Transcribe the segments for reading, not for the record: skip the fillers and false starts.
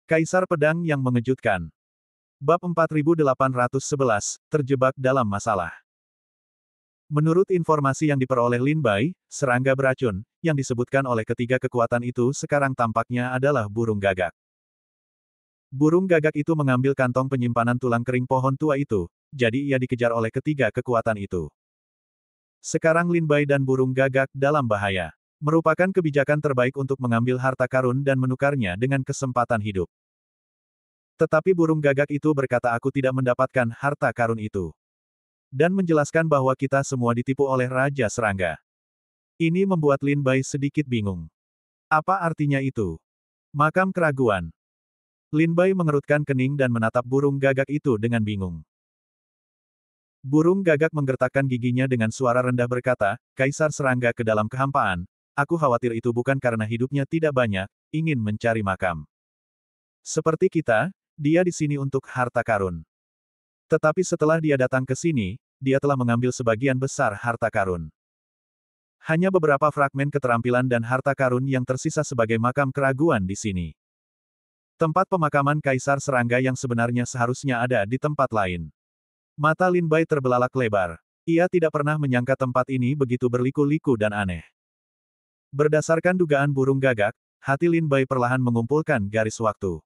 Kaisar Pedang yang Mengejutkan. Bab 4811, Terjebak dalam Masalah. Menurut informasi yang diperoleh Lin Bai, serangga beracun, yang disebutkan oleh ketiga kekuatan itu sekarang tampaknya adalah burung gagak. Burung gagak itu mengambil kantong penyimpanan tulang kering pohon tua itu, jadi ia dikejar oleh ketiga kekuatan itu. Sekarang Lin Bai dan burung gagak dalam bahaya. Merupakan kebijakan terbaik untuk mengambil harta karun dan menukarnya dengan kesempatan hidup. Tetapi burung gagak itu berkata aku tidak mendapatkan harta karun itu. Dan menjelaskan bahwa kita semua ditipu oleh Raja Serangga. Ini membuat Lin Bai sedikit bingung. Apa artinya itu? Makam keraguan. Lin Bai mengerutkan kening dan menatap burung gagak itu dengan bingung. Burung gagak menggertakkan giginya dengan suara rendah berkata, Kaisar Serangga ke dalam kehampaan. Aku khawatir itu bukan karena hidupnya tidak banyak, ingin mencari makam. Seperti kita, dia di sini untuk harta karun. Tetapi setelah dia datang ke sini, dia telah mengambil sebagian besar harta karun. Hanya beberapa fragmen keterampilan dan harta karun yang tersisa sebagai makam keraguan di sini. Tempat pemakaman Kaisar Serangga yang sebenarnya seharusnya ada di tempat lain. Mata Lin Bai terbelalak lebar. Ia tidak pernah menyangka tempat ini begitu berliku-liku dan aneh. Berdasarkan dugaan burung gagak, hati Lin Bai perlahan mengumpulkan garis waktu.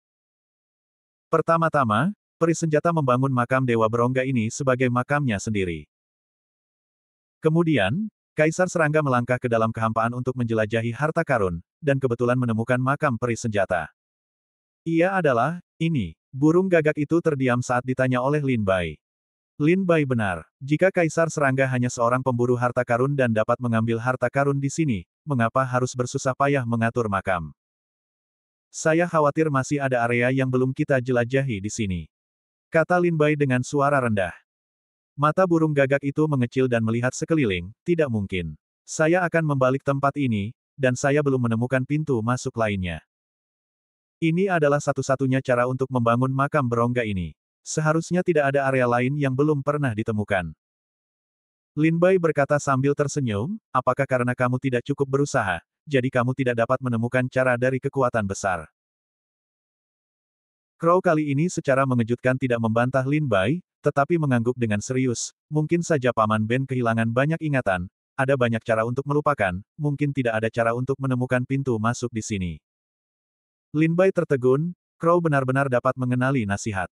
Pertama-tama, peri senjata membangun makam Dewa Berongga ini sebagai makamnya sendiri. Kemudian, Kaisar Serangga melangkah ke dalam kehampaan untuk menjelajahi harta karun, dan kebetulan menemukan makam peri senjata. Ia adalah, ini. Burung gagak itu terdiam saat ditanya oleh Lin Bai. Lin Bai benar. Jika Kaisar Serangga hanya seorang pemburu harta karun dan dapat mengambil harta karun di sini, mengapa harus bersusah payah mengatur makam? Saya khawatir masih ada area yang belum kita jelajahi di sini. Kata Lin Bai dengan suara rendah. Mata burung gagak itu mengecil dan melihat sekeliling, tidak mungkin. Saya akan membalik tempat ini, dan saya belum menemukan pintu masuk lainnya. Ini adalah satu-satunya cara untuk membangun makam berongga ini. Seharusnya tidak ada area lain yang belum pernah ditemukan. Lin Bai berkata sambil tersenyum, apakah karena kamu tidak cukup berusaha, jadi kamu tidak dapat menemukan cara dari kekuatan besar? Crow kali ini secara mengejutkan tidak membantah Lin Bai, tetapi mengangguk dengan serius, mungkin saja Paman Ben kehilangan banyak ingatan, ada banyak cara untuk melupakan, mungkin tidak ada cara untuk menemukan pintu masuk di sini. Lin Bai tertegun, Crow benar-benar dapat mengenali nasihat.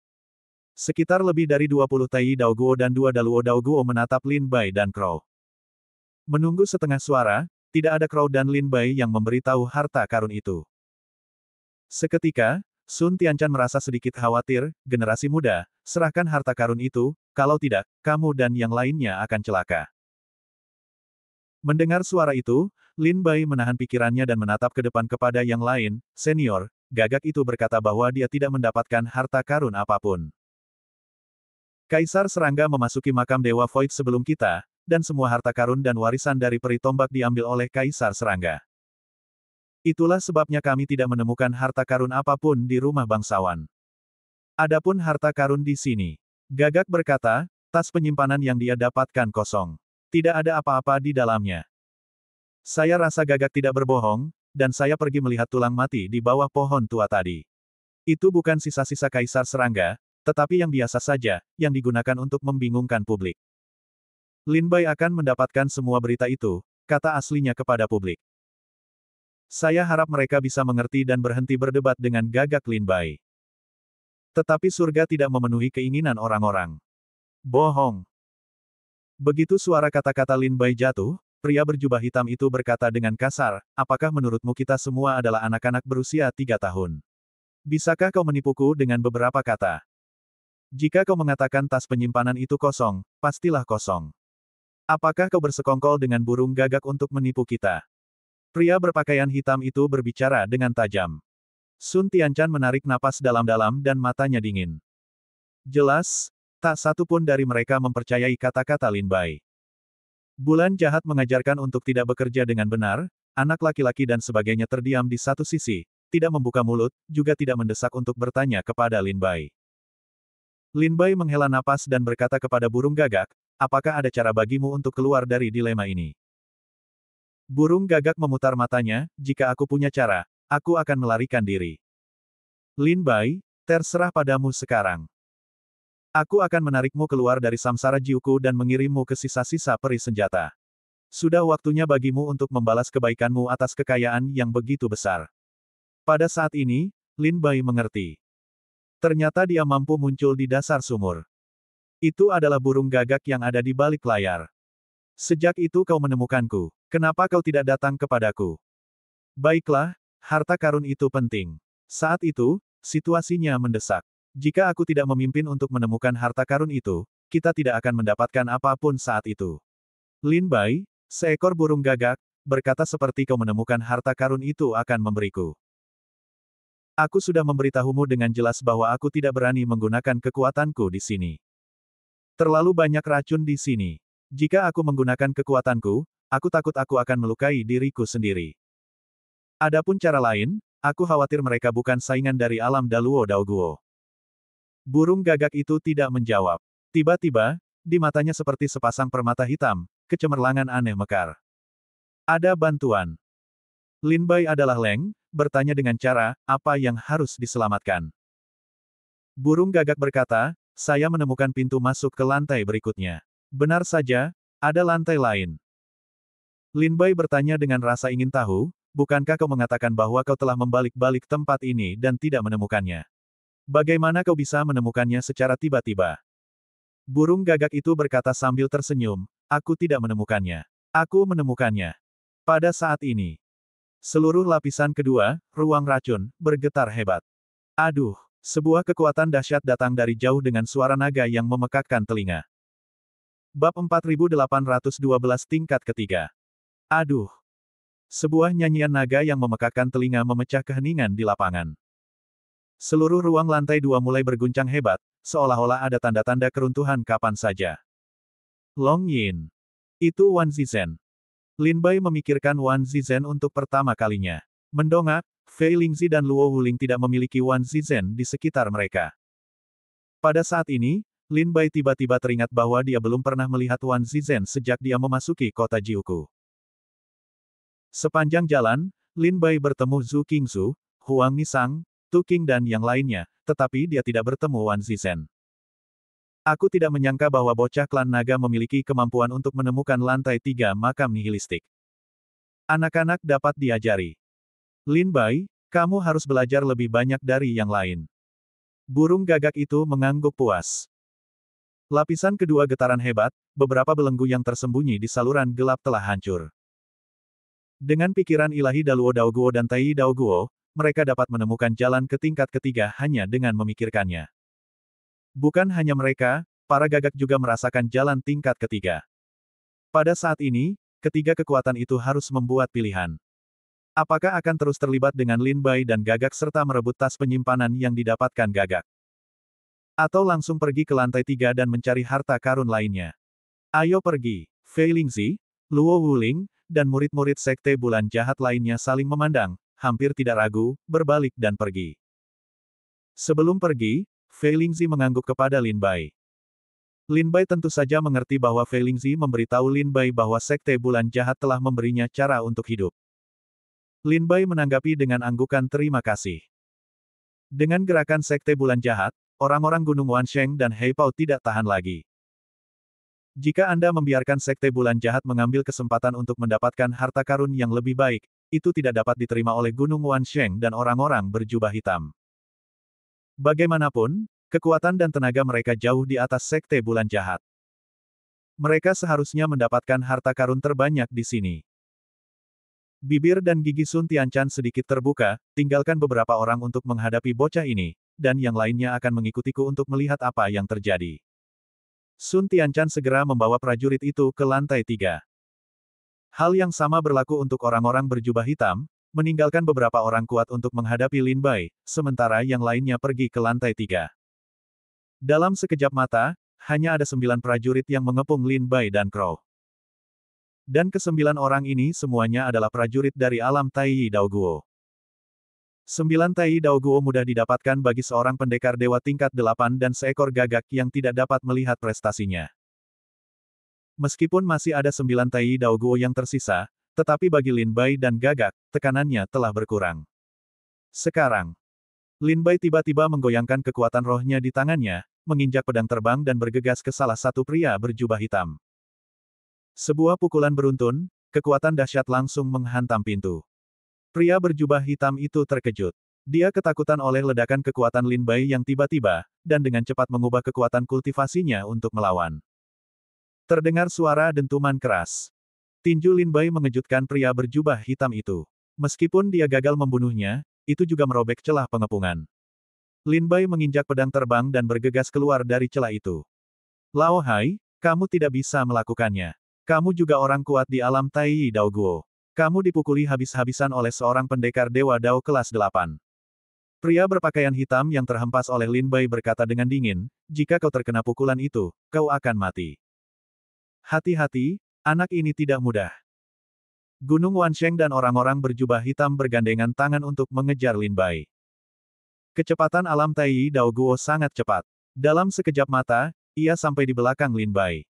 Sekitar lebih dari 20 Tai Dao Guo dan 2 Daluo Dao Guo menatap Lin Bai dan Crow. Menunggu setengah suara, tidak ada Crow dan Lin Bai yang memberitahu harta karun itu. Seketika, Sun Tianchan merasa sedikit khawatir, generasi muda, serahkan harta karun itu, kalau tidak, kamu dan yang lainnya akan celaka. Mendengar suara itu, Lin Bai menahan pikirannya dan menatap ke depan kepada yang lain, senior, gagak itu berkata bahwa dia tidak mendapatkan harta karun apapun. Kaisar Serangga memasuki makam Dewa Void sebelum kita, dan semua harta karun dan warisan dari peri tombak diambil oleh Kaisar Serangga. Itulah sebabnya kami tidak menemukan harta karun apapun di rumah bangsawan. Adapun harta karun di sini. Gagak berkata, tas penyimpanan yang dia dapatkan kosong. Tidak ada apa-apa di dalamnya. Saya rasa gagak tidak berbohong, dan saya pergi melihat tulang mati di bawah pohon tua tadi. Itu bukan sisa-sisa Kaisar Serangga, tetapi yang biasa saja, yang digunakan untuk membingungkan publik. Lin Bai akan mendapatkan semua berita itu, kata aslinya kepada publik. Saya harap mereka bisa mengerti dan berhenti berdebat dengan gagak Lin Bai. Tetapi surga tidak memenuhi keinginan orang-orang. Bohong. Begitu suara kata-kata Lin Bai jatuh, pria berjubah hitam itu berkata dengan kasar, apakah menurutmu kita semua adalah anak-anak berusia 3 tahun? Bisakah kau menipuku dengan beberapa kata? Jika kau mengatakan tas penyimpanan itu kosong, pastilah kosong. Apakah kau bersekongkol dengan burung gagak untuk menipu kita? Pria berpakaian hitam itu berbicara dengan tajam. Sun Tianchan menarik napas dalam-dalam dan matanya dingin. Jelas, tak satu pun dari mereka mempercayai kata-kata Lin Bai. Bulan jahat mengajarkan untuk tidak bekerja dengan benar, anak laki-laki dan sebagainya terdiam di satu sisi, tidak membuka mulut, juga tidak mendesak untuk bertanya kepada Lin Bai. Lin Bai menghela napas dan berkata kepada burung gagak, apakah ada cara bagimu untuk keluar dari dilema ini? Burung gagak memutar matanya, jika aku punya cara, aku akan melarikan diri. Lin Bai, terserah padamu sekarang. Aku akan menarikmu keluar dari samsara jiuku dan mengirimmu ke sisa-sisa peri senjata. Sudah waktunya bagimu untuk membalas kebaikanmu atas kekayaan yang begitu besar. Pada saat ini, Lin Bai mengerti. Ternyata dia mampu muncul di dasar sumur. Itu adalah burung gagak yang ada di balik layar. Sejak itu kau menemukanku. Kenapa kau tidak datang kepadaku? Baiklah, harta karun itu penting. Saat itu, situasinya mendesak. Jika aku tidak memimpin untuk menemukan harta karun itu, kita tidak akan mendapatkan apapun saat itu. Lin Bai, seekor burung gagak, berkata seperti kau menemukan harta karun itu akan memberiku. Aku sudah memberitahumu dengan jelas bahwa aku tidak berani menggunakan kekuatanku di sini. Terlalu banyak racun di sini. Jika aku menggunakan kekuatanku, aku takut aku akan melukai diriku sendiri. Adapun cara lain, aku khawatir mereka bukan saingan dari alam Daluo Daoguo. Burung gagak itu tidak menjawab. Tiba-tiba, di matanya seperti sepasang permata hitam, kecemerlangan aneh mekar. Ada bantuan. Lin Bai adalah Leng, bertanya dengan cara, apa yang harus diselamatkan. Burung gagak berkata, saya menemukan pintu masuk ke lantai berikutnya. Benar saja, ada lantai lain. Lin Bai bertanya dengan rasa ingin tahu, bukankah kau mengatakan bahwa kau telah membalik-balik tempat ini dan tidak menemukannya? Bagaimana kau bisa menemukannya secara tiba-tiba? Burung gagak itu berkata sambil tersenyum, aku tidak menemukannya. Aku menemukannya. Pada saat ini, seluruh lapisan kedua, ruang racun, bergetar hebat. Aduh, sebuah kekuatan dahsyat datang dari jauh dengan suara naga yang memekakkan telinga. Bab 4812 tingkat ketiga. Aduh. Sebuah nyanyian naga yang memekakkan telinga memecah keheningan di lapangan. Seluruh ruang lantai dua mulai berguncang hebat, seolah-olah ada tanda-tanda keruntuhan kapan saja. Long Yin. Itu Wan Zizhen. Lin Bai memikirkan Wan Zizhen untuk pertama kalinya. Mendongak, Fei Lingzi dan Luo Wuling tidak memiliki Wan Zizhen di sekitar mereka. Pada saat ini, Lin Bai tiba-tiba teringat bahwa dia belum pernah melihat Wan Zizhen sejak dia memasuki kota Jiuku. Sepanjang jalan, Lin Bai bertemu Zhu Qingzu, Huang Nisang, Tu Qing dan yang lainnya, tetapi dia tidak bertemu Wan Zizhen. Aku tidak menyangka bahwa bocah klan naga memiliki kemampuan untuk menemukan lantai 3 makam nihilistik. Anak-anak dapat diajari. Lin Bai, kamu harus belajar lebih banyak dari yang lain. Burung gagak itu mengangguk puas. Lapisan kedua getaran hebat, beberapa belenggu yang tersembunyi di saluran gelap telah hancur. Dengan pikiran ilahi Daluo Daoguo dan Tai Daoguo, mereka dapat menemukan jalan ke tingkat ketiga hanya dengan memikirkannya. Bukan hanya mereka, para gagak juga merasakan jalan tingkat ketiga. Pada saat ini, ketiga kekuatan itu harus membuat pilihan. Apakah akan terus terlibat dengan Lin Bai dan gagak serta merebut tas penyimpanan yang didapatkan gagak? Atau langsung pergi ke lantai 3 dan mencari harta karun lainnya? Ayo pergi. Fei Lingzi, Luo Wuling, dan murid-murid sekte bulan jahat lainnya saling memandang, hampir tidak ragu, berbalik dan pergi. Sebelum pergi, Fei Lingzi mengangguk kepada Lin Bai. Lin Bai tentu saja mengerti bahwa Fei Lingzi memberitahu Lin Bai bahwa sekte bulan jahat telah memberinya cara untuk hidup. Lin Bai menanggapi dengan anggukan terima kasih. Dengan gerakan sekte bulan jahat, orang-orang Gunung Wansheng dan Heipao tidak tahan lagi. Jika Anda membiarkan sekte bulan jahat mengambil kesempatan untuk mendapatkan harta karun yang lebih baik, itu tidak dapat diterima oleh Gunung Wansheng dan orang-orang berjubah hitam. Bagaimanapun, kekuatan dan tenaga mereka jauh di atas sekte bulan jahat. Mereka seharusnya mendapatkan harta karun terbanyak di sini. Bibir dan gigi Sun Tianchan sedikit terbuka, tinggalkan beberapa orang untuk menghadapi bocah ini, dan yang lainnya akan mengikutiku untuk melihat apa yang terjadi. Sun Tianchan segera membawa prajurit itu ke lantai 3. Hal yang sama berlaku untuk orang-orang berjubah hitam, meninggalkan beberapa orang kuat untuk menghadapi Lin Bai, sementara yang lainnya pergi ke lantai 3. Dalam sekejap mata, hanya ada 9 prajurit yang mengepung Lin Bai dan Crow. Dan ke-9 orang ini semuanya adalah prajurit dari alam Tai Daoguo. 9 Tai Daoguo mudah didapatkan bagi seorang pendekar dewa tingkat 8 dan seekor gagak yang tidak dapat melihat prestasinya. Meskipun masih ada 9 Tai Daoguo yang tersisa, tetapi bagi Lin Bai dan gagak, tekanannya telah berkurang. Sekarang, Lin Bai tiba-tiba menggoyangkan kekuatan rohnya di tangannya, menginjak pedang terbang dan bergegas ke salah satu pria berjubah hitam. Sebuah pukulan beruntun, kekuatan dahsyat langsung menghantam pintu. Pria berjubah hitam itu terkejut. Dia ketakutan oleh ledakan kekuatan Lin Bai yang tiba-tiba, dan dengan cepat mengubah kekuatan kultivasinya untuk melawan. Terdengar suara dentuman keras. Tinju Lin Bai mengejutkan pria berjubah hitam itu. Meskipun dia gagal membunuhnya, itu juga merobek celah pengepungan. Lin Bai menginjak pedang terbang dan bergegas keluar dari celah itu. Lao Hai, kamu tidak bisa melakukannya. Kamu juga orang kuat di alam Tai Dao Guo. Kamu dipukuli habis-habisan oleh seorang pendekar Dewa Dao kelas 8. Pria berpakaian hitam yang terhempas oleh Lin Bai berkata dengan dingin, jika kau terkena pukulan itu, kau akan mati. Hati-hati, anak ini tidak mudah. Gunung Wansheng dan orang-orang berjubah hitam bergandengan tangan untuk mengejar Lin Bai. Kecepatan alam Tai Dao Guo sangat cepat. Dalam sekejap mata, ia sampai di belakang Lin Bai.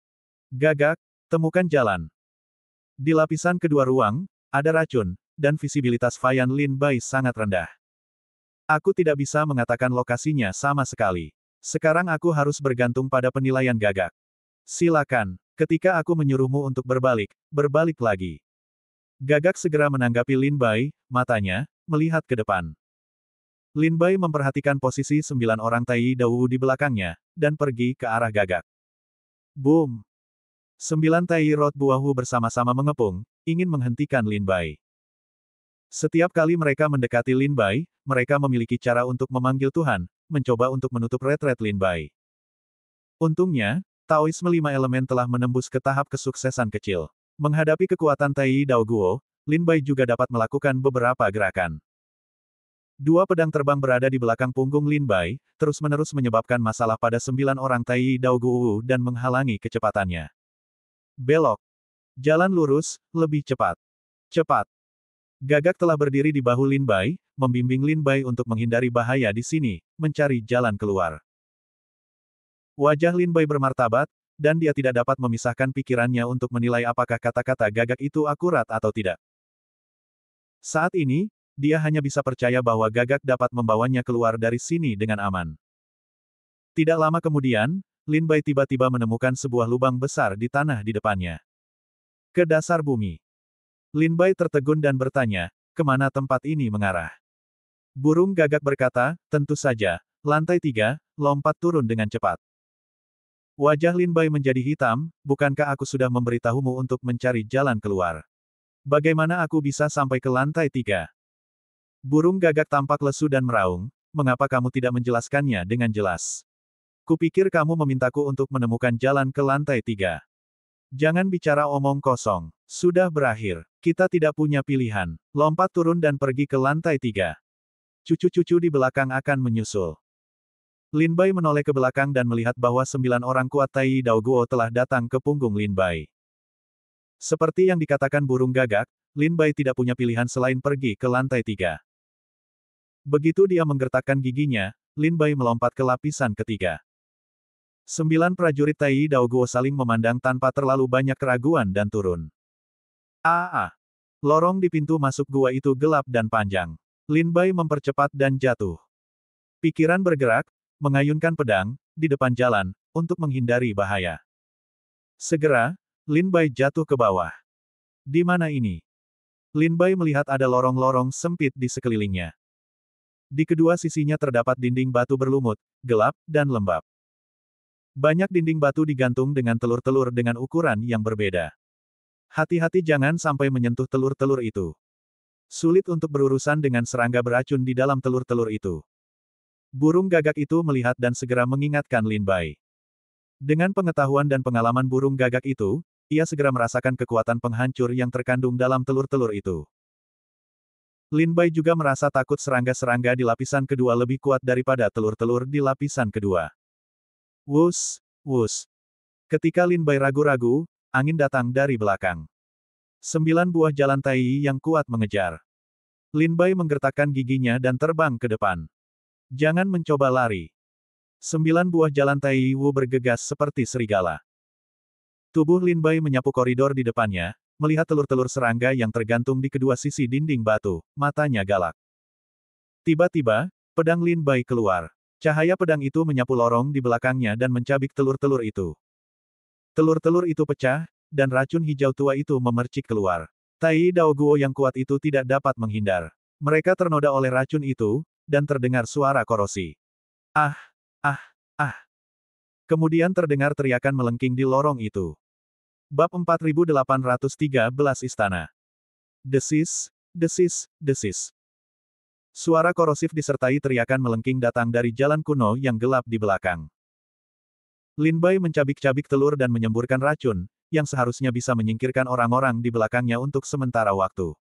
Gagak, temukan jalan. Di lapisan kedua ruang, ada racun, dan visibilitas Fayan Lin Bai sangat rendah. Aku tidak bisa mengatakan lokasinya sama sekali. Sekarang aku harus bergantung pada penilaian Gagak. Silakan, ketika aku menyuruhmu untuk berbalik, berbalik lagi. Gagak segera menanggapi Lin Bai, matanya melihat ke depan. Lin Bai memperhatikan posisi 9 orang Tai Dao di belakangnya, dan pergi ke arah Gagak. Boom! 9 Tai Rot Buahu bersama-sama mengepung, ingin menghentikan Lin Bai. Setiap kali mereka mendekati Lin Bai, mereka memiliki cara untuk memanggil Tuhan, mencoba untuk menutup retret Lin Bai. Untungnya, Taoisme 5 elemen telah menembus ke tahap kesuksesan kecil. Menghadapi kekuatan Tai Dao Guo, Lin Bai juga dapat melakukan beberapa gerakan. Dua pedang terbang berada di belakang punggung Lin Bai, terus-menerus menyebabkan masalah pada 9 orang Tai Dao Guo dan menghalangi kecepatannya. Belok. Jalan lurus, lebih cepat. Cepat. Gagak telah berdiri di bahu Lin Bai, membimbing Lin Bai untuk menghindari bahaya di sini, mencari jalan keluar. Wajah Lin Bai bermartabat, dan dia tidak dapat memisahkan pikirannya untuk menilai apakah kata-kata Gagak itu akurat atau tidak. Saat ini, dia hanya bisa percaya bahwa Gagak dapat membawanya keluar dari sini dengan aman. Tidak lama kemudian, Lin Bai tiba-tiba menemukan sebuah lubang besar di tanah di depannya. Ke dasar bumi. Lin Bai tertegun dan bertanya, kemana tempat ini mengarah? Burung Gagak berkata, tentu saja, lantai 3, lompat turun dengan cepat. Wajah Lin Bai menjadi hitam, bukankah aku sudah memberitahumu untuk mencari jalan keluar? Bagaimana aku bisa sampai ke lantai 3? Burung Gagak tampak lesu dan meraung, mengapa kamu tidak menjelaskannya dengan jelas? Kupikir kamu memintaku untuk menemukan jalan ke lantai 3. Jangan bicara omong kosong. Sudah berakhir. Kita tidak punya pilihan. Lompat turun dan pergi ke lantai 3. Cucu-cucu di belakang akan menyusul. Lin Bai menoleh ke belakang dan melihat bahwa 9 orang kuat Tai Dao Guo telah datang ke punggung Lin Bai. Seperti yang dikatakan burung Gagak, Lin Bai tidak punya pilihan selain pergi ke lantai 3. Begitu dia menggertakkan giginya, Lin Bai melompat ke lapisan ketiga. 9 prajurit Tai Dao Guo saling memandang tanpa terlalu banyak keraguan dan turun. Lorong di pintu masuk gua itu gelap dan panjang. Lin Bai mempercepat dan jatuh. Pikiran bergerak, mengayunkan pedang, di depan jalan, untuk menghindari bahaya. Segera, Lin Bai jatuh ke bawah. Di mana ini? Lin Bai melihat ada lorong-lorong sempit di sekelilingnya. Di kedua sisinya terdapat dinding batu berlumut, gelap, dan lembab. Banyak dinding batu digantung dengan telur-telur dengan ukuran yang berbeda. Hati-hati jangan sampai menyentuh telur-telur itu. Sulit untuk berurusan dengan serangga beracun di dalam telur-telur itu. Burung Gagak itu melihat dan segera mengingatkan Lin Bai. Dengan pengetahuan dan pengalaman burung Gagak itu, ia segera merasakan kekuatan penghancur yang terkandung dalam telur-telur itu. Lin Bai juga merasa takut serangga-serangga di lapisan kedua lebih kuat daripada telur-telur di lapisan kedua. Wus, wus. Ketika Lin Bai ragu-ragu, angin datang dari belakang. 9 buah jalan Tai yang kuat mengejar. Lin Bai menggertakkan giginya dan terbang ke depan. Jangan mencoba lari. 9 buah jalan Tai Wu bergegas seperti serigala. Tubuh Lin Bai menyapu koridor di depannya, melihat telur-telur serangga yang tergantung di kedua sisi dinding batu, matanya galak. Tiba-tiba, Pedang Lin Bai keluar. Cahaya pedang itu menyapu lorong di belakangnya dan mencabik telur-telur itu. Telur-telur itu pecah, dan racun hijau tua itu memercik keluar. Tai Daoguo yang kuat itu tidak dapat menghindar. Mereka ternoda oleh racun itu, dan terdengar suara korosi. Ah! Ah! Ah! Kemudian terdengar teriakan melengking di lorong itu. Bab 4813 Istana. Desis, desis, desis. Suara korosif disertai teriakan melengking datang dari jalan kuno yang gelap di belakang. Lin Bai mencabik-cabik telur dan menyemburkan racun, yang seharusnya bisa menyingkirkan orang-orang di belakangnya untuk sementara waktu.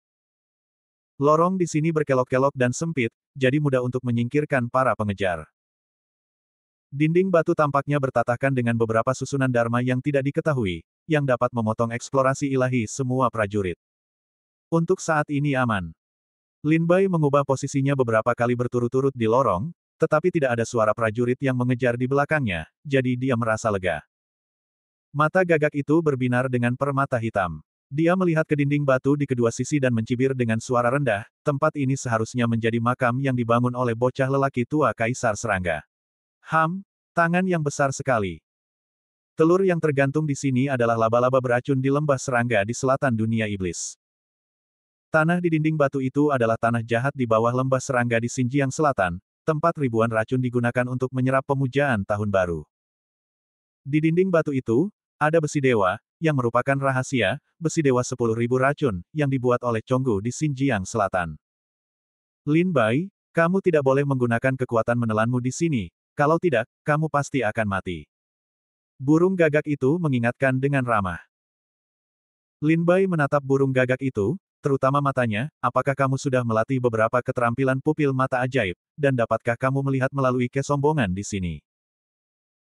Lorong di sini berkelok-kelok dan sempit, jadi mudah untuk menyingkirkan para pengejar. Dinding batu tampaknya bertatahkan dengan beberapa susunan dharma yang tidak diketahui, yang dapat memotong eksplorasi ilahi semua prajurit. Untuk saat ini aman. Lin Bai mengubah posisinya beberapa kali berturut-turut di lorong, tetapi tidak ada suara prajurit yang mengejar di belakangnya, jadi dia merasa lega. Mata gagak itu berbinar dengan permata hitam. Dia melihat ke dinding batu di kedua sisi dan mencibir dengan suara rendah, tempat ini seharusnya menjadi makam yang dibangun oleh bocah lelaki tua Kaisar Serangga. Tangan yang besar sekali. Telur yang tergantung di sini adalah laba-laba beracun di lembah serangga di selatan dunia iblis. Tanah di dinding batu itu adalah tanah jahat di bawah lembah serangga di Xinjiang Selatan, tempat ribuan racun digunakan untuk menyerap pemujaan tahun baru. Di dinding batu itu, ada besi dewa, yang merupakan rahasia, besi dewa 10.000 racun, yang dibuat oleh Chonggu di Xinjiang Selatan. Lin Bai, kamu tidak boleh menggunakan kekuatan menelanmu di sini, kalau tidak, kamu pasti akan mati. Burung gagak itu mengingatkan dengan ramah. Lin Bai menatap burung gagak itu, terutama matanya, apakah kamu sudah melatih beberapa keterampilan pupil mata ajaib, dan dapatkah kamu melihat melalui kesombongan di sini?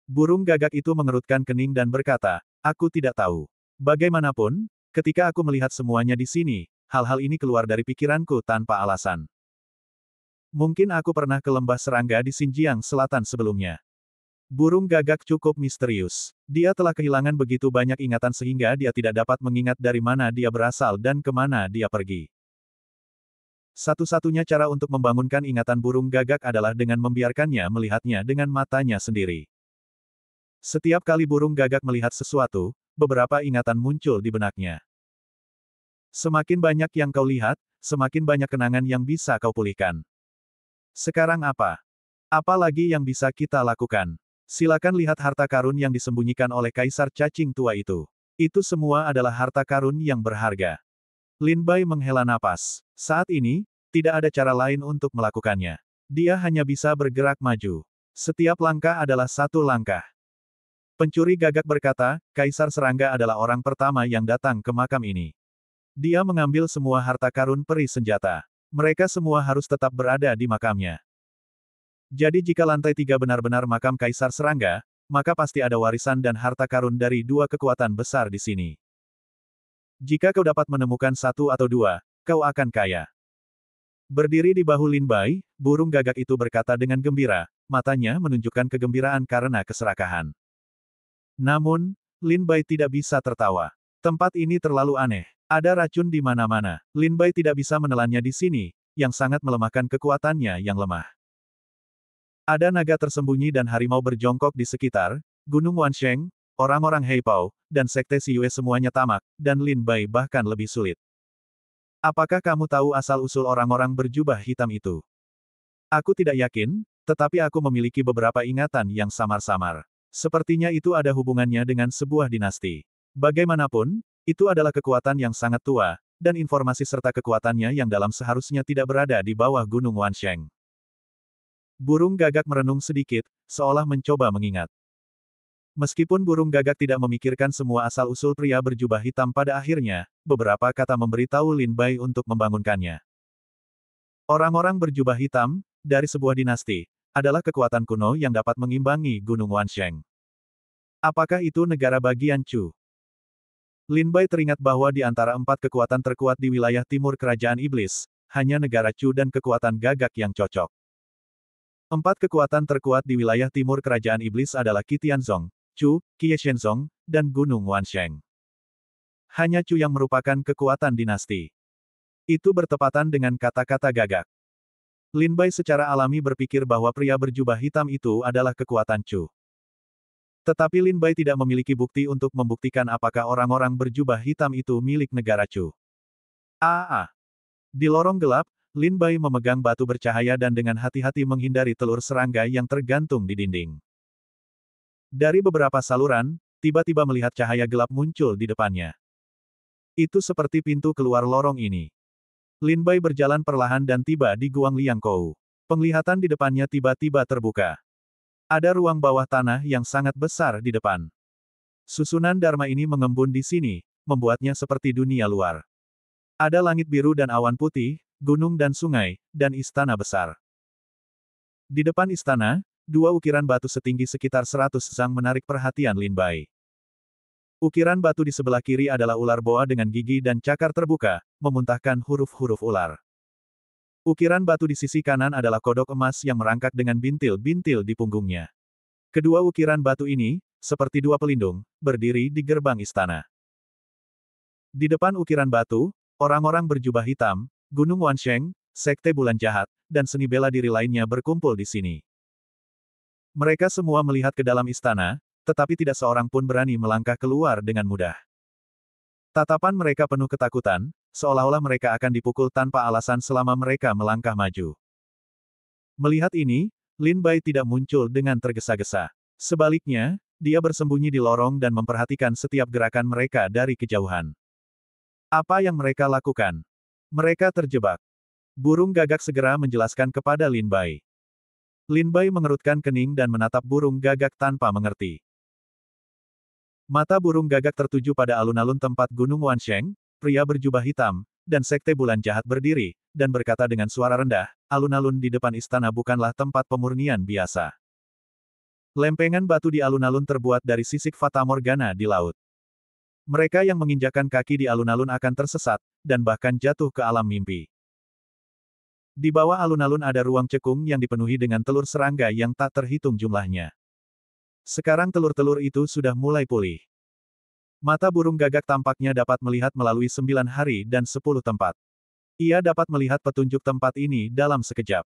Burung gagak itu mengerutkan kening dan berkata, aku tidak tahu. Bagaimanapun, ketika aku melihat semuanya di sini, hal-hal ini keluar dari pikiranku tanpa alasan. Mungkin aku pernah ke lembah serangga di Xinjiang Selatan sebelumnya. Burung gagak cukup misterius. Dia telah kehilangan begitu banyak ingatan sehingga dia tidak dapat mengingat dari mana dia berasal dan kemana dia pergi. Satu-satunya cara untuk membangunkan ingatan burung gagak adalah dengan membiarkannya melihatnya dengan matanya sendiri. Setiap kali burung gagak melihat sesuatu, beberapa ingatan muncul di benaknya. Semakin banyak yang kau lihat, semakin banyak kenangan yang bisa kau pulihkan. Sekarang apa? Apa lagi yang bisa kita lakukan? Silakan lihat harta karun yang disembunyikan oleh Kaisar Cacing tua itu. Itu semua adalah harta karun yang berharga. Lin Bai menghela napas. Saat ini, tidak ada cara lain untuk melakukannya. Dia hanya bisa bergerak maju. Setiap langkah adalah satu langkah. Pencuri gagak berkata, Kaisar Serangga adalah orang pertama yang datang ke makam ini. Dia mengambil semua harta karun peri senjata. Mereka semua harus tetap berada di makamnya. Jadi jika lantai 3 benar-benar makam Kaisar Serangga, maka pasti ada warisan dan harta karun dari dua kekuatan besar di sini. Jika kau dapat menemukan satu atau dua, kau akan kaya. Berdiri di bahu Lin Bai, burung gagak itu berkata dengan gembira, matanya menunjukkan kegembiraan karena keserakahan. Namun, Lin Bai tidak bisa tertawa. Tempat ini terlalu aneh. Ada racun di mana-mana. Lin Bai tidak bisa menelannya di sini, yang sangat melemahkan kekuatannya yang lemah. Ada naga tersembunyi dan harimau berjongkok di sekitar, Gunung Wansheng, orang-orang Heipao, dan Sekte Siyue semuanya tamak, dan Lin Bai bahkan lebih sulit. Apakah kamu tahu asal-usul orang-orang berjubah hitam itu? Aku tidak yakin, tetapi aku memiliki beberapa ingatan yang samar-samar. Sepertinya itu ada hubungannya dengan sebuah dinasti. Bagaimanapun, itu adalah kekuatan yang sangat tua, dan informasi serta kekuatannya yang dalam seharusnya tidak berada di bawah Gunung Wansheng. Burung gagak merenung sedikit, seolah mencoba mengingat. Meskipun burung gagak tidak memikirkan semua asal-usul pria berjubah hitam pada akhirnya, beberapa kata memberitahu Lin Bai untuk membangunkannya. Orang-orang berjubah hitam, dari sebuah dinasti, adalah kekuatan kuno yang dapat mengimbangi Gunung Wansheng. Apakah itu negara bagian Chu? Lin Bai teringat bahwa di antara 4 kekuatan terkuat di wilayah timur kerajaan iblis, hanya negara Chu dan kekuatan gagak yang cocok. 4 kekuatan terkuat di wilayah timur kerajaan iblis adalah Qi Tianzong, Chu, Qie Shenzong, dan Gunung Wansheng. Hanya Chu yang merupakan kekuatan dinasti. Itu bertepatan dengan kata-kata gagak. Lin Bai secara alami berpikir bahwa pria berjubah hitam itu adalah kekuatan Chu. Tetapi Lin Bai tidak memiliki bukti untuk membuktikan apakah orang-orang berjubah hitam itu milik negara Chu. Di lorong gelap, Lin Bai memegang batu bercahaya dan dengan hati-hati menghindari telur serangga yang tergantung di dinding. Dari beberapa saluran, tiba-tiba melihat cahaya gelap muncul di depannya. Itu seperti pintu keluar lorong ini. Lin Bai berjalan perlahan dan tiba di Guang Liangkou. Penglihatan di depannya tiba-tiba terbuka. Ada ruang bawah tanah yang sangat besar di depan. Susunan Dharma ini mengembun di sini, membuatnya seperti dunia luar. Ada langit biru dan awan putih, gunung dan sungai, dan istana besar. Di depan istana, dua ukiran batu setinggi sekitar 100 zang menarik perhatian Lin Bai. Ukiran batu di sebelah kiri adalah ular boa dengan gigi dan cakar terbuka, memuntahkan huruf-huruf ular. Ukiran batu di sisi kanan adalah kodok emas yang merangkak dengan bintil-bintil di punggungnya. Kedua ukiran batu ini, seperti dua pelindung, berdiri di gerbang istana. Di depan ukiran batu, orang-orang berjubah hitam, Gunung Wansheng, Sekte Bulan Jahat, dan seni bela diri lainnya berkumpul di sini. Mereka semua melihat ke dalam istana, tetapi tidak seorang pun berani melangkah keluar dengan mudah. Tatapan mereka penuh ketakutan, seolah-olah mereka akan dipukul tanpa alasan selama mereka melangkah maju. Melihat ini, Lin Bai tidak muncul dengan tergesa-gesa. Sebaliknya, dia bersembunyi di lorong dan memperhatikan setiap gerakan mereka dari kejauhan. Apa yang mereka lakukan? Mereka terjebak. Burung gagak segera menjelaskan kepada Lin Bai. Lin Bai mengerutkan kening dan menatap burung gagak tanpa mengerti. Mata burung gagak tertuju pada alun-alun tempat Gunung Wansheng, pria berjubah hitam, dan Sekte Bulan Jahat berdiri, dan berkata dengan suara rendah, alun-alun di depan istana bukanlah tempat pemurnian biasa. Lempengan batu di alun-alun terbuat dari sisik Fata Morgana di laut. Mereka yang menginjakan kaki di alun-alun akan tersesat, dan bahkan jatuh ke alam mimpi. Di bawah alun-alun ada ruang cekung yang dipenuhi dengan telur serangga yang tak terhitung jumlahnya. Sekarang telur-telur itu sudah mulai pulih. Mata burung gagak tampaknya dapat melihat melalui 9 hari dan 10 tempat. Ia dapat melihat petunjuk tempat ini dalam sekejap.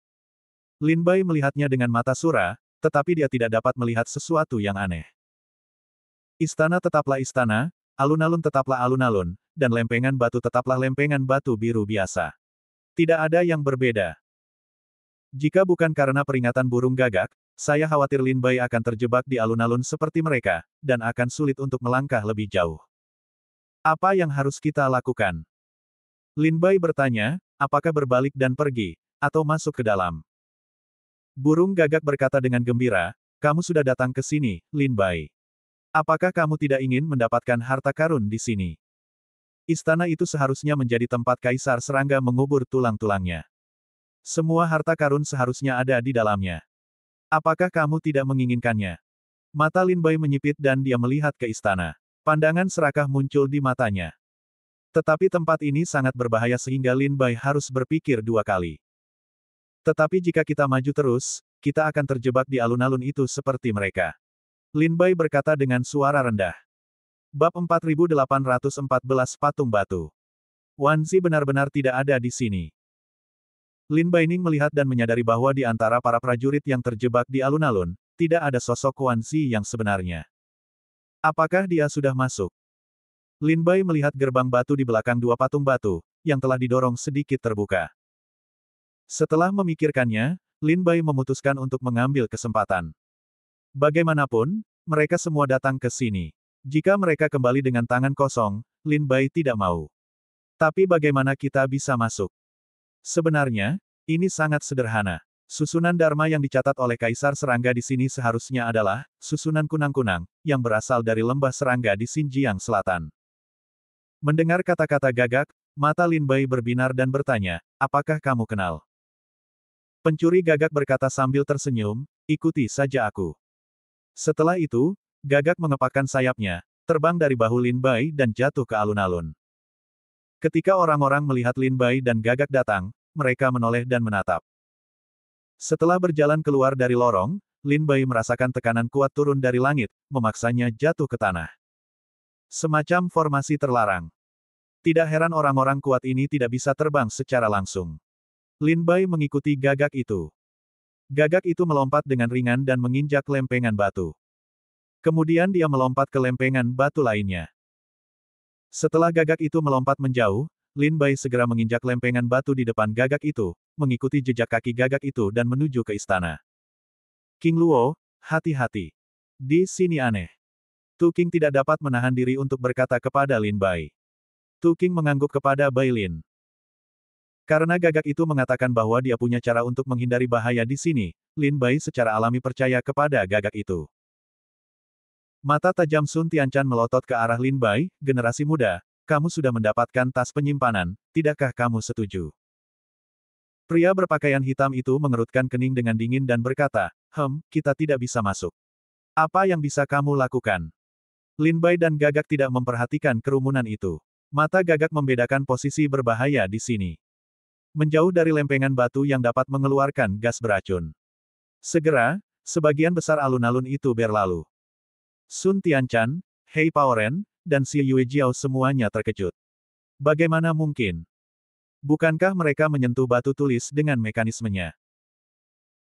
Lin Bai melihatnya dengan mata sura, tetapi dia tidak dapat melihat sesuatu yang aneh. Istana tetaplah istana, alun-alun tetaplah alun-alun, dan lempengan batu tetaplah lempengan batu biru biasa. Tidak ada yang berbeda. Jika bukan karena peringatan burung gagak, saya khawatir Lin Bai akan terjebak di alun-alun seperti mereka, dan akan sulit untuk melangkah lebih jauh. Apa yang harus kita lakukan? Lin Bai bertanya, apakah berbalik dan pergi, atau masuk ke dalam? Burung gagak berkata dengan gembira, kamu sudah datang ke sini, Lin Bai. Apakah kamu tidak ingin mendapatkan harta karun di sini? Istana itu seharusnya menjadi tempat kaisar serangga mengubur tulang-tulangnya. Semua harta karun seharusnya ada di dalamnya. Apakah kamu tidak menginginkannya? Mata Lin Bai menyipit dan dia melihat ke istana. Pandangan serakah muncul di matanya. Tetapi tempat ini sangat berbahaya sehingga Lin Bai harus berpikir dua kali. Tetapi jika kita maju terus, kita akan terjebak di alun-alun itu seperti mereka. Lin Bai berkata dengan suara rendah. Bab 4814 Patung Batu. Wan Zi benar-benar tidak ada di sini. Lin Baining melihat dan menyadari bahwa di antara para prajurit yang terjebak di alun-alun, tidak ada sosok Wan Zi yang sebenarnya. Apakah dia sudah masuk? Lin Bai melihat gerbang batu di belakang dua patung batu, yang telah didorong sedikit terbuka. Setelah memikirkannya, Lin Bai memutuskan untuk mengambil kesempatan. Bagaimanapun, mereka semua datang ke sini. Jika mereka kembali dengan tangan kosong, Lin Bai tidak mau. Tapi bagaimana kita bisa masuk? Sebenarnya, ini sangat sederhana. Susunan Dharma yang dicatat oleh Kaisar Serangga di sini seharusnya adalah susunan kunang-kunang, yang berasal dari lembah serangga di Xinjiang Selatan. Mendengar kata-kata gagak, mata Lin Bai berbinar dan bertanya, apakah kamu kenal? Pencuri gagak berkata sambil tersenyum, ikuti saja aku. Setelah itu, gagak mengepakkan sayapnya, terbang dari bahu Lin Bai dan jatuh ke alun-alun. Ketika orang-orang melihat Lin Bai dan gagak datang, mereka menoleh dan menatap. Setelah berjalan keluar dari lorong, Lin Bai merasakan tekanan kuat turun dari langit, memaksanya jatuh ke tanah. Semacam formasi terlarang. Tidak heran orang-orang kuat ini tidak bisa terbang secara langsung. Lin Bai mengikuti gagak itu. Gagak itu melompat dengan ringan dan menginjak lempengan batu. Kemudian dia melompat ke lempengan batu lainnya. Setelah gagak itu melompat menjauh, Lin Bai segera menginjak lempengan batu di depan gagak itu, mengikuti jejak kaki gagak itu dan menuju ke istana. King Luo, hati-hati. Di sini aneh. Tu King tidak dapat menahan diri untuk berkata kepada Lin Bai. Tu King mengangguk kepada Bai Lin. Karena gagak itu mengatakan bahwa dia punya cara untuk menghindari bahaya di sini, Lin Bai secara alami percaya kepada gagak itu. Mata tajam Sun Tianchan melotot ke arah Lin Bai, generasi muda, kamu sudah mendapatkan tas penyimpanan, tidakkah kamu setuju? Pria berpakaian hitam itu mengerutkan kening dengan dingin dan berkata, kita tidak bisa masuk. Apa yang bisa kamu lakukan? Lin Bai dan Gagak tidak memperhatikan kerumunan itu. Mata Gagak membedakan posisi berbahaya di sini. Menjauh dari lempengan batu yang dapat mengeluarkan gas beracun. Segera, sebagian besar alun-alun itu berlalu. Sun Tianchan, Hei Paoren, dan Xie Yuejiao semuanya terkejut. Bagaimana mungkin? Bukankah mereka menyentuh batu tulis dengan mekanismenya?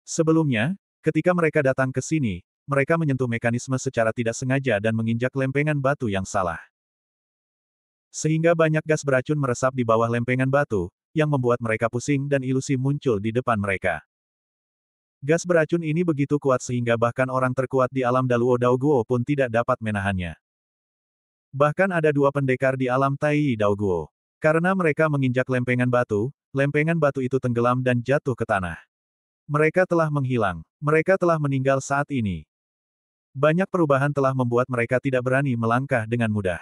Sebelumnya, ketika mereka datang ke sini, mereka menyentuh mekanisme secara tidak sengaja dan menginjak lempengan batu yang salah. Sehingga banyak gas beracun meresap di bawah lempengan batu, yang membuat mereka pusing dan ilusi muncul di depan mereka. Gas beracun ini begitu kuat sehingga bahkan orang terkuat di alam Daluo Daoguo pun tidak dapat menahannya. Bahkan ada dua pendekar di alam Tai Daoguo. Karena mereka menginjak lempengan batu itu tenggelam dan jatuh ke tanah. Mereka telah menghilang. Mereka telah meninggal saat ini. Banyak perubahan telah membuat mereka tidak berani melangkah dengan mudah.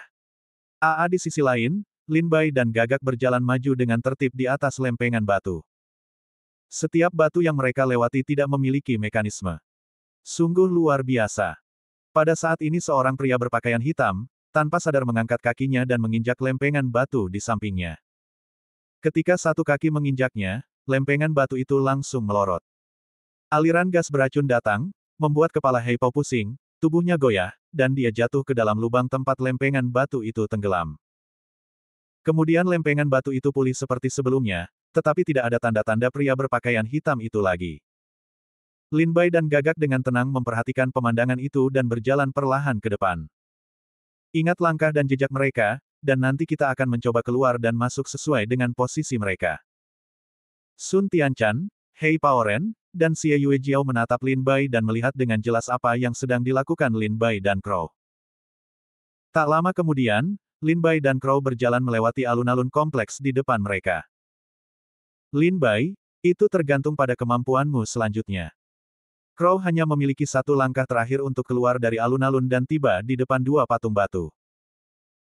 Di sisi lain, Lin Bai dan Gagak berjalan maju dengan tertib di atas lempengan batu. Setiap batu yang mereka lewati tidak memiliki mekanisme. Sungguh luar biasa. Pada saat ini seorang pria berpakaian hitam, tanpa sadar mengangkat kakinya dan menginjak lempengan batu di sampingnya. Ketika satu kaki menginjaknya, lempengan batu itu langsung melorot. Aliran gas beracun datang, membuat kepala Hei Po pusing, tubuhnya goyah, dan dia jatuh ke dalam lubang tempat lempengan batu itu tenggelam. Kemudian lempengan batu itu pulih seperti sebelumnya, tetapi tidak ada tanda-tanda pria berpakaian hitam itu lagi. Lin Bai dan Gagak dengan tenang memperhatikan pemandangan itu dan berjalan perlahan ke depan. Ingat langkah dan jejak mereka, dan nanti kita akan mencoba keluar dan masuk sesuai dengan posisi mereka. Sun Tianchan, Hei Paoren, dan Xie Yuejiao menatap Lin Bai dan melihat dengan jelas apa yang sedang dilakukan Lin Bai dan Crow. Tak lama kemudian, Lin Bai dan Crow berjalan melewati alun-alun kompleks di depan mereka. Lin Bai, itu tergantung pada kemampuanmu selanjutnya. Crow hanya memiliki satu langkah terakhir untuk keluar dari alun-alun dan tiba di depan dua patung batu.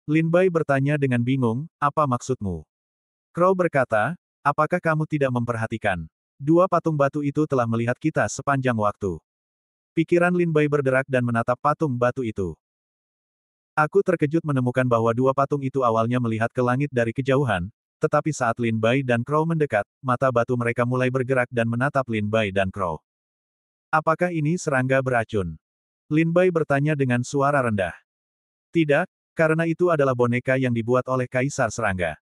Lin Bai bertanya dengan bingung, apa maksudmu? Crow berkata, apakah kamu tidak memperhatikan? Dua patung batu itu telah melihat kita sepanjang waktu. Pikiran Lin Bai berderak dan menatap patung batu itu. Aku terkejut menemukan bahwa dua patung itu awalnya melihat ke langit dari kejauhan, tetapi saat Lin Bai dan Crow mendekat, mata batu mereka mulai bergerak dan menatap Lin Bai dan Crow. Apakah ini serangga beracun? Lin Bai bertanya dengan suara rendah. Tidak, karena itu adalah boneka yang dibuat oleh Kaisar Serangga.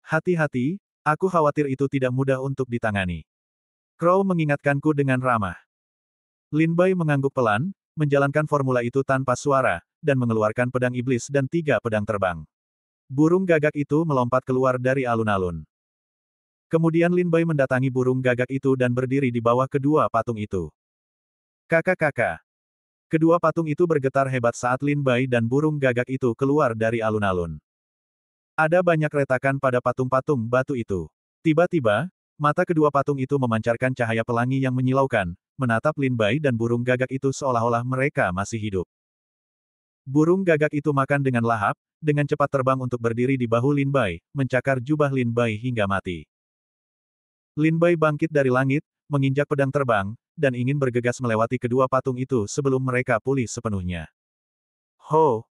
Hati-hati, aku khawatir itu tidak mudah untuk ditangani. Crow mengingatkanku dengan ramah. Lin Bai mengangguk pelan, menjalankan formula itu tanpa suara, dan mengeluarkan pedang iblis dan 3 pedang terbang. Burung gagak itu melompat keluar dari alun-alun. Kemudian Lin Bai mendatangi burung gagak itu dan berdiri di bawah kedua patung itu. Kakak-kakak. Kedua patung itu bergetar hebat saat Lin Bai dan burung gagak itu keluar dari alun-alun. Ada banyak retakan pada patung-patung batu itu. Tiba-tiba, mata kedua patung itu memancarkan cahaya pelangi yang menyilaukan, menatap Lin Bai dan burung gagak itu seolah-olah mereka masih hidup. Burung gagak itu makan dengan lahap, dengan cepat terbang untuk berdiri di bahu Lin Bai, mencakar jubah Lin Bai hingga mati. Lin Bai bangkit dari langit, menginjak pedang terbang, dan ingin bergegas melewati kedua patung itu sebelum mereka pulih sepenuhnya.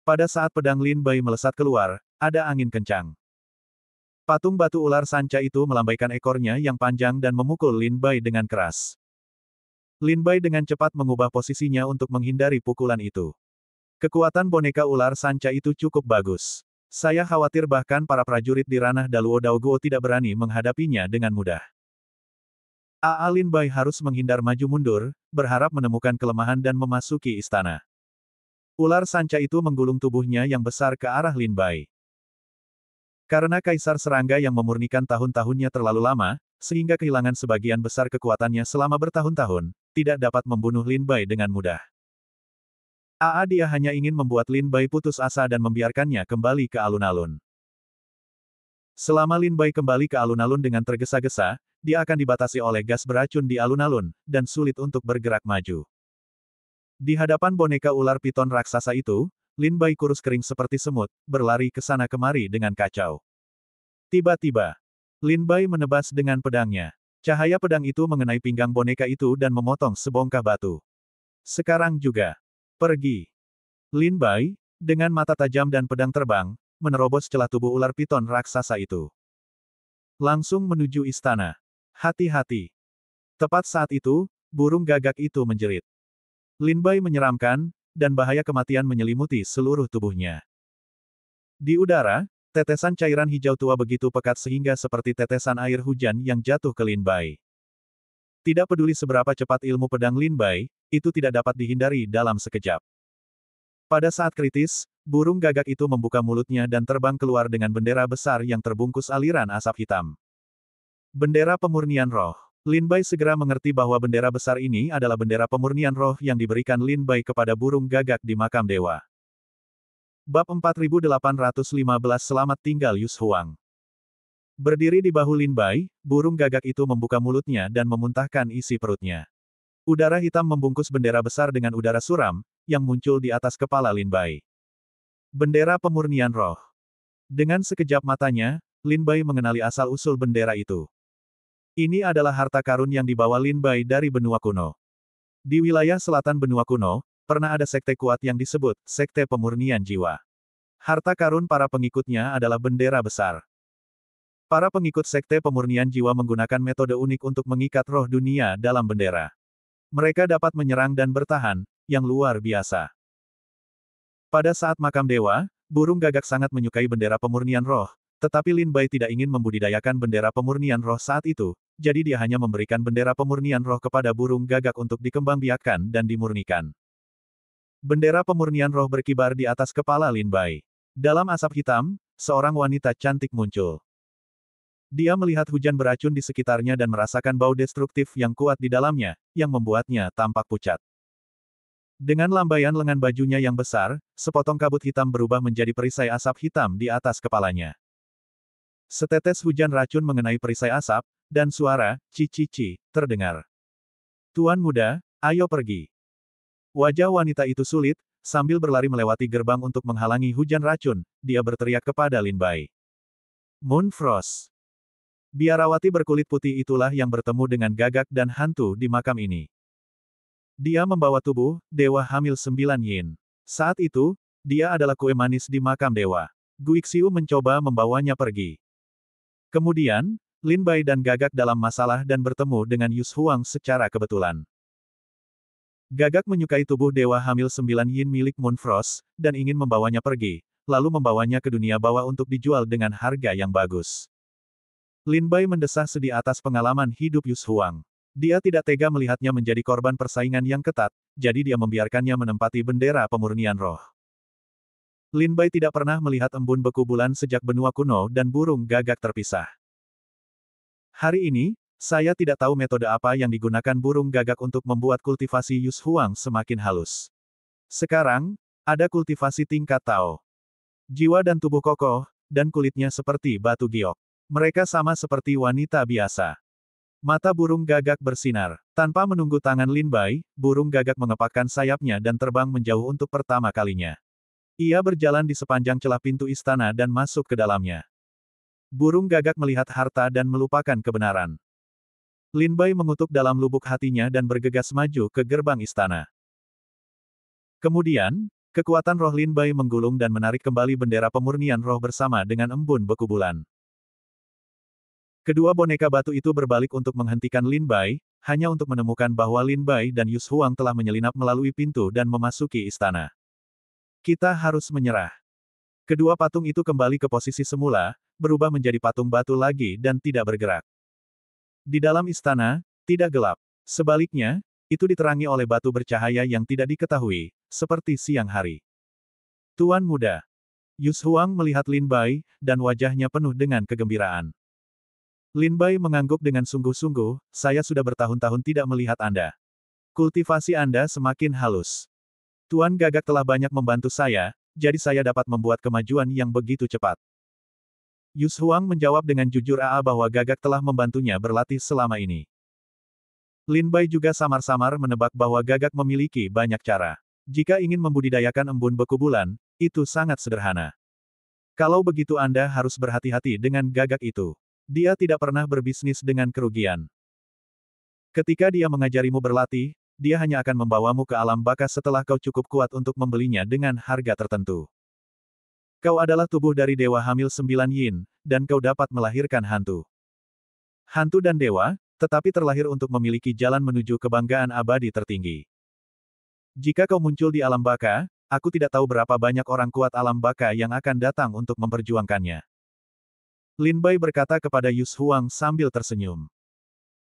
Pada saat pedang Lin Bai melesat keluar, ada angin kencang. Patung batu ular sanca itu melambaikan ekornya yang panjang dan memukul Lin Bai dengan keras. Lin Bai dengan cepat mengubah posisinya untuk menghindari pukulan itu. Kekuatan boneka ular sanca itu cukup bagus. Saya khawatir bahkan para prajurit di ranah Daluo Daoguo tidak berani menghadapinya dengan mudah. Lin Bai harus menghindar maju mundur, berharap menemukan kelemahan dan memasuki istana. Ular sanca itu menggulung tubuhnya yang besar ke arah Lin Bai. Karena Kaisar Serangga yang memurnikan tahun-tahunnya terlalu lama, sehingga kehilangan sebagian besar kekuatannya selama bertahun-tahun, tidak dapat membunuh Lin Bai dengan mudah. Dia hanya ingin membuat Lin Bai putus asa dan membiarkannya kembali ke alun-alun. Selama Lin Bai kembali ke alun-alun dengan tergesa-gesa, dia akan dibatasi oleh gas beracun di alun-alun, dan sulit untuk bergerak maju. Di hadapan boneka ular piton raksasa itu, Lin Bai kurus kering seperti semut, berlari ke sana kemari dengan kacau. Tiba-tiba, Lin Bai menebas dengan pedangnya. Cahaya pedang itu mengenai pinggang boneka itu dan memotong sebongkah batu. Sekarang juga. Pergi. Lin Bai, dengan mata tajam dan pedang terbang, menerobos celah tubuh ular piton raksasa itu. Langsung menuju istana. Hati-hati. Tepat saat itu, burung gagak itu menjerit. Lin Bai menyeramkan, dan bahaya kematian menyelimuti seluruh tubuhnya. Di udara, tetesan cairan hijau tua begitu pekat sehingga seperti tetesan air hujan yang jatuh ke Lin Bai. Tidak peduli seberapa cepat ilmu pedang Lin Bai, itu tidak dapat dihindari dalam sekejap. Pada saat kritis, burung gagak itu membuka mulutnya dan terbang keluar dengan bendera besar yang terbungkus aliran asap hitam. Bendera pemurnian roh. Lin Bai segera mengerti bahwa bendera besar ini adalah bendera pemurnian roh yang diberikan Lin Bai kepada burung gagak di makam dewa. Bab 4815 Selamat tinggal Yus Huang. Berdiri di bahu Lin Bai, burung gagak itu membuka mulutnya dan memuntahkan isi perutnya. Udara hitam membungkus bendera besar dengan udara suram, yang muncul di atas kepala Lin Bai. Bendera pemurnian roh. Dengan sekejap matanya, Lin Bai mengenali asal-usul bendera itu. Ini adalah harta karun yang dibawa Lin Bai dari benua kuno. Di wilayah selatan benua kuno, pernah ada sekte kuat yang disebut Sekte Pemurnian Jiwa. Harta karun para pengikutnya adalah bendera besar. Para pengikut Sekte Pemurnian Jiwa menggunakan metode unik untuk mengikat roh dunia dalam bendera. Mereka dapat menyerang dan bertahan, yang luar biasa. Pada saat makam dewa, burung gagak sangat menyukai bendera pemurnian roh, tetapi Lin Bai tidak ingin membudidayakan bendera pemurnian roh saat itu, jadi dia hanya memberikan bendera pemurnian roh kepada burung gagak untuk dikembangbiakkan dan dimurnikan. Bendera pemurnian roh berkibar di atas kepala Lin Bai. Dalam asap hitam, seorang wanita cantik muncul. Dia melihat hujan beracun di sekitarnya dan merasakan bau destruktif yang kuat di dalamnya, yang membuatnya tampak pucat. Dengan lambaian lengan bajunya yang besar, sepotong kabut hitam berubah menjadi perisai asap hitam di atas kepalanya. Setetes hujan racun mengenai perisai asap, dan suara, ci-ci-ci, terdengar. Tuan muda, ayo pergi. Wajah wanita itu sulit, sambil berlari melewati gerbang untuk menghalangi hujan racun, dia berteriak kepada Lin Bai. Moonfrost. Biarawati berkulit putih itulah yang bertemu dengan gagak dan hantu di makam ini. Dia membawa tubuh, Dewa Hamil 9 Yin. Saat itu, dia adalah kue manis di makam dewa. Guixiu mencoba membawanya pergi. Kemudian, Lin Bai dan Gagak dalam masalah dan bertemu dengan Yus Huang secara kebetulan. Gagak menyukai tubuh Dewa Hamil 9 Yin milik Moonfrost, dan ingin membawanya pergi, lalu membawanya ke dunia bawah untuk dijual dengan harga yang bagus. Lin Bai mendesah sedih atas pengalaman hidup Yus Huang. Dia tidak tega melihatnya menjadi korban persaingan yang ketat, jadi dia membiarkannya menempati bendera pemurnian roh. Lin Bai tidak pernah melihat embun beku bulan sejak benua kuno dan burung gagak terpisah. Hari ini, saya tidak tahu metode apa yang digunakan burung gagak untuk membuat kultivasi Yus Huang semakin halus. Sekarang, ada kultivasi tingkat Tao. Jiwa dan tubuh kokoh, dan kulitnya seperti batu giok. Mereka sama seperti wanita biasa. Mata burung gagak bersinar. Tanpa menunggu tangan Lin Bai, burung gagak mengepakkan sayapnya dan terbang menjauh untuk pertama kalinya. Ia berjalan di sepanjang celah pintu istana dan masuk ke dalamnya. Burung gagak melihat harta dan melupakan kebenaran. Lin Bai mengutuk dalam lubuk hatinya dan bergegas maju ke gerbang istana. Kemudian, kekuatan roh Lin Bai menggulung dan menarik kembali bendera pemurnian roh bersama dengan embun beku bulan. Kedua boneka batu itu berbalik untuk menghentikan Lin Bai, hanya untuk menemukan bahwa Lin Bai dan Yus Huang telah menyelinap melalui pintu dan memasuki istana. Kita harus menyerah. Kedua patung itu kembali ke posisi semula, berubah menjadi patung batu lagi dan tidak bergerak. Di dalam istana, Tidak gelap. Sebaliknya, itu diterangi oleh batu bercahaya yang tidak diketahui, seperti siang hari. Tuan muda. Yus Huang melihat Lin Bai, dan wajahnya penuh dengan kegembiraan. Lin Bai mengangguk dengan sungguh-sungguh, saya sudah bertahun-tahun tidak melihat Anda. Kultivasi Anda semakin halus. Tuan Gagak telah banyak membantu saya, jadi saya dapat membuat kemajuan yang begitu cepat. Yus Huang menjawab dengan jujur bahwa Gagak telah membantunya berlatih selama ini. Lin Bai juga samar-samar menebak bahwa Gagak memiliki banyak cara. Jika ingin membudidayakan embun beku bulan, itu sangat sederhana. Kalau begitu Anda harus berhati-hati dengan Gagak itu. Dia tidak pernah berbisnis dengan kerugian. Ketika dia mengajarimu berlatih, dia hanya akan membawamu ke alam baka setelah kau cukup kuat untuk membelinya dengan harga tertentu. Kau adalah tubuh dari Dewa Hamil 9 Yin, dan kau dapat melahirkan hantu. Hantu dan dewa, tetapi terlahir untuk memiliki jalan menuju kebanggaan abadi tertinggi. Jika kau muncul di alam baka, aku tidak tahu berapa banyak orang kuat alam baka yang akan datang untuk memperjuangkannya. Lin Bai berkata kepada Yus Huang sambil tersenyum.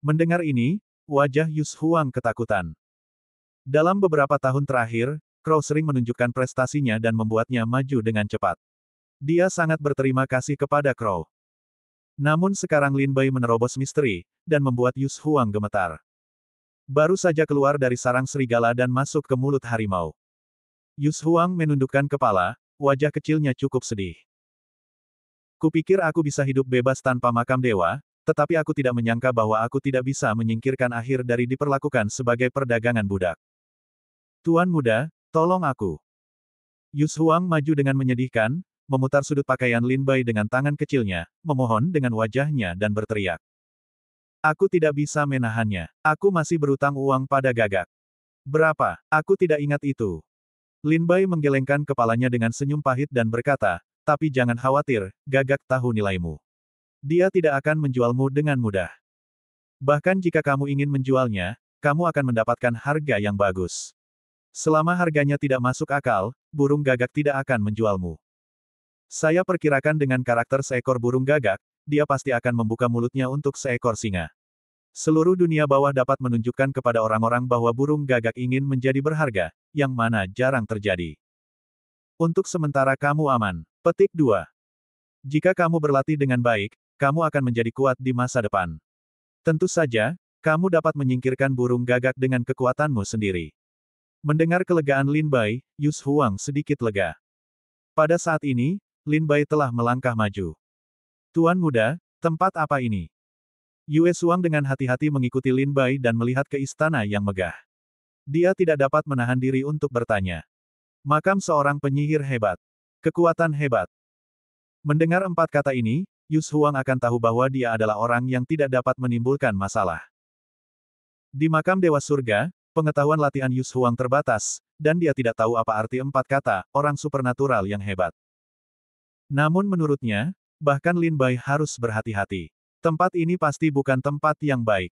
Mendengar ini, wajah Yus Huang ketakutan. Dalam beberapa tahun terakhir, Crow sering menunjukkan prestasinya dan membuatnya maju dengan cepat. Dia sangat berterima kasih kepada Crow. Namun sekarang Lin Bai menerobos misteri, dan membuat Yus Huang gemetar. Baru saja keluar dari sarang serigala dan masuk ke mulut harimau. Yus Huang menundukkan kepala, wajah kecilnya cukup sedih. Kupikir aku bisa hidup bebas tanpa makam dewa, tetapi aku tidak menyangka bahwa aku tidak bisa menyingkirkan akhir dari diperlakukan sebagai perdagangan budak. Tuan muda, tolong aku. Yus Huang maju dengan menyedihkan, memutar sudut pakaian Lin Bai dengan tangan kecilnya, memohon dengan wajahnya dan berteriak. Aku tidak bisa menahannya. Aku masih berutang uang pada Gagak. Berapa? Aku tidak ingat itu. Lin Bai menggelengkan kepalanya dengan senyum pahit dan berkata, tapi jangan khawatir, Gagak tahu nilaimu. Dia tidak akan menjualmu dengan mudah. Bahkan jika kamu ingin menjualnya, kamu akan mendapatkan harga yang bagus. Selama harganya tidak masuk akal, burung Gagak tidak akan menjualmu. Saya perkirakan dengan karakter seekor burung Gagak, dia pasti akan membuka mulutnya untuk seekor singa. Seluruh dunia bawah dapat menunjukkan kepada orang-orang bahwa burung Gagak ingin menjadi berharga, yang mana jarang terjadi. Untuk sementara kamu aman. Petik 2. Jika kamu berlatih dengan baik, kamu akan menjadi kuat di masa depan. Tentu saja, kamu dapat menyingkirkan burung Gagak dengan kekuatanmu sendiri. Mendengar kelegaan Lin Bai, Yus Huang sedikit lega. Pada saat ini, Lin Bai telah melangkah maju. Tuan muda, tempat apa ini? Yue Xuang dengan hati-hati mengikuti Lin Bai dan melihat ke istana yang megah. Dia tidak dapat menahan diri untuk bertanya. Makam seorang penyihir hebat. Kekuatan hebat. Mendengar 4 kata ini, Yus Huang akan tahu bahwa dia adalah orang yang tidak dapat menimbulkan masalah. Di makam Dewa Surga, pengetahuan latihan Yus Huang terbatas, dan dia tidak tahu apa arti 4 kata, orang supernatural yang hebat. Namun menurutnya, bahkan Lin Bai harus berhati-hati. Tempat ini pasti bukan tempat yang baik.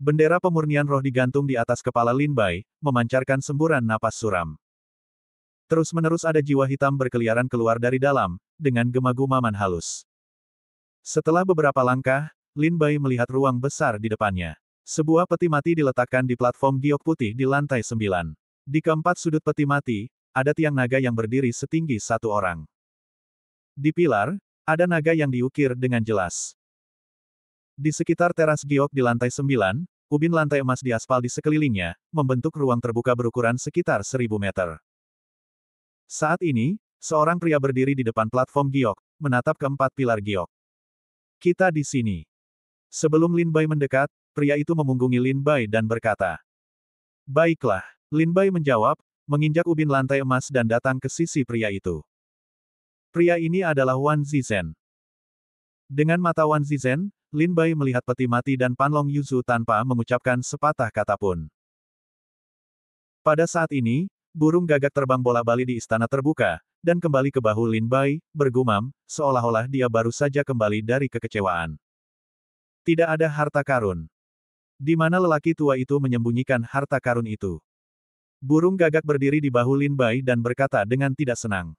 Bendera pemurnian roh digantung di atas kepala Lin Bai, memancarkan semburan napas suram. Terus-menerus ada jiwa hitam berkeliaran keluar dari dalam, dengan gema-gumaman halus. Setelah beberapa langkah, Lin Bai melihat ruang besar di depannya. Sebuah peti mati diletakkan di platform giok putih di lantai 9. Di keempat sudut peti mati, ada tiang naga yang berdiri setinggi 1 orang. Di pilar, ada naga yang diukir dengan jelas. Di sekitar teras giok di lantai 9, ubin lantai emas di aspal di sekelilingnya, membentuk ruang terbuka berukuran sekitar 1000 meter. Saat ini, seorang pria berdiri di depan platform giok, menatap keempat pilar giok. Kita di sini. Sebelum Lin Bai mendekat, pria itu memunggungi Lin Bai dan berkata. Baiklah, Lin Bai menjawab, menginjak ubin lantai emas dan datang ke sisi pria itu. Pria ini adalah Wan Zizhen. Dengan mata Wan Zizhen, Lin Bai melihat peti mati dan Panlong Yuzu tanpa mengucapkan sepatah kata pun. Pada saat ini, burung Gagak terbang bola-balik di istana terbuka, dan kembali ke bahu Lin Bai, bergumam, seolah-olah dia baru saja kembali dari kekecewaan. Tidak ada harta karun. Di mana lelaki tua itu menyembunyikan harta karun itu? Burung Gagak berdiri di bahu Lin Bai dan berkata dengan tidak senang.